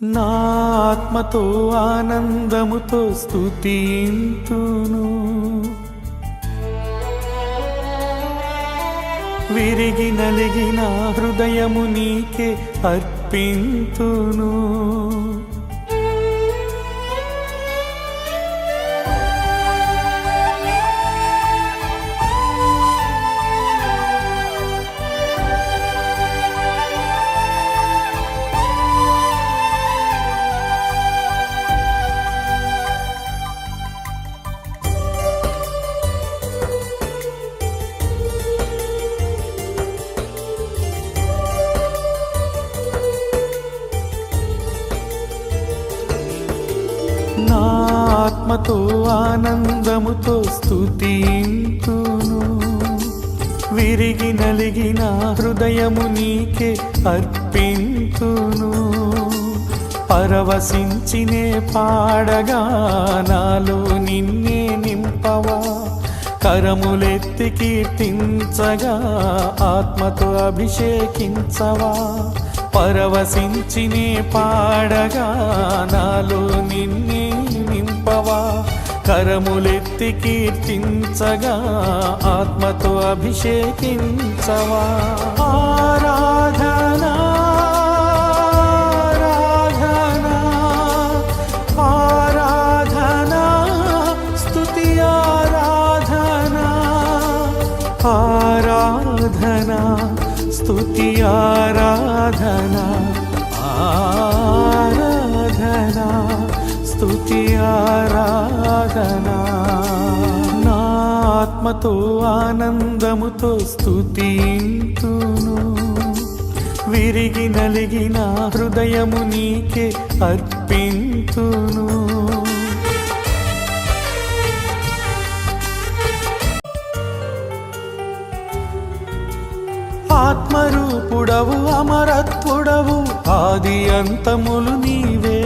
నా ఆత్మతో ఆనందముతో స్తుతింతును, విరిగి నలిగిన హృదయము నీకే అర్పింతును. నా ఆత్మతో ఆనందముతో స్తుతింతును, విరిగి నలిగిన హృదయము నీకే అర్పింతును. పరవశించినే పాడగా నాలో నిన్నే నింపవా, కరములెత్తి కీర్తించగా ఆత్మతో అభిషేకించవా. పరవశించినే పాడగా నాలో నిన్నే నింపవా, కరములెత్తి కీర్తించగా ఆత్మతో అభిషేకించవా. ఆరాధనా ఆరాధనా ఆరాధనా స్తుతి ఆరాధనా ఆరాధనా స్తుతి ఆరాధనా ఆరాధనా స్తుతి ఆరాధనా. నా ఆత్మతో ఆనందముతో స్తుతింతును, విరిగి నలిగిన హృదయము నీకే అర్పింతును. ఆత్మరూపుడవు అమరత్వుడవు, ఆది అంతములు నీవే.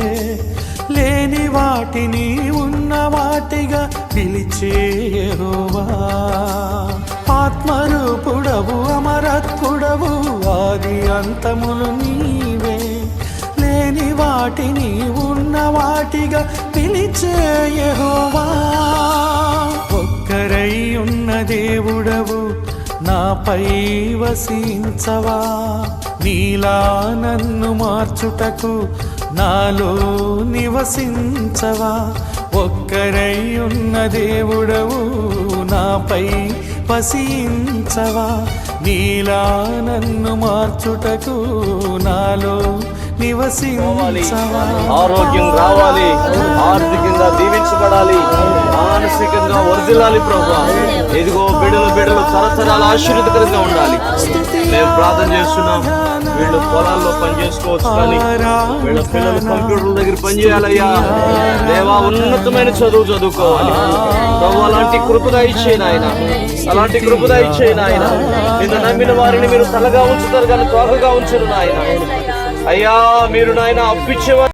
లేని వాటిని ఉన్న వాటిగా పిలిచే యెహోవా. ఆత్మరూపుడవు అమరత్వుడవు, ఆది అంతములు నీవే. లేని వాటిని ఉన్న వాటిగా పిలిచే యెహోవా. ఒక్కరై ఉన్న దేవుడవు, నాపై వసించవా. నీలా నన్ను మార్చుటకు నాలో నివసించవా. ఒక్కరై ఉన్న దేవుడవు, నాపై వసించవా. నీలా నన్ను మార్చుటకు నాలో నివసించవా. ఆరోగ్యం రావాలి, ఆర్థికంగా దీవించబడాలి, మానసికంగా వర్ధిల్లాలి ప్రభువా. ఇదిగో బిడ్డలు తరతరాల ఆశీర్వాదకరంగా ఉండాలి. మేము ప్రార్థన చేస్తున్నాం. వీళ్ళు పొలాల్లో పని చేసుకోవచ్చు, కానీ వీళ్ళ పిల్లలు కంప్యూటర్ల దగ్గర పని చేయాలయ్యా. దేవా, ఉన్నతమైన చదువు చదువుకోవాలి ప్రభు. అలాంటి కృపద ఇచ్చేయను ఆయన, అలాంటి కృపద ఇచ్చేయను ఆయన. నిన్ను నమ్మిన వారిని మీరు తలగా ఉంచుతారు కానీ తోకగా ఉంచరు నాయన. అయ్యా, మీరు నాయన అప్పిచ్చేవారు.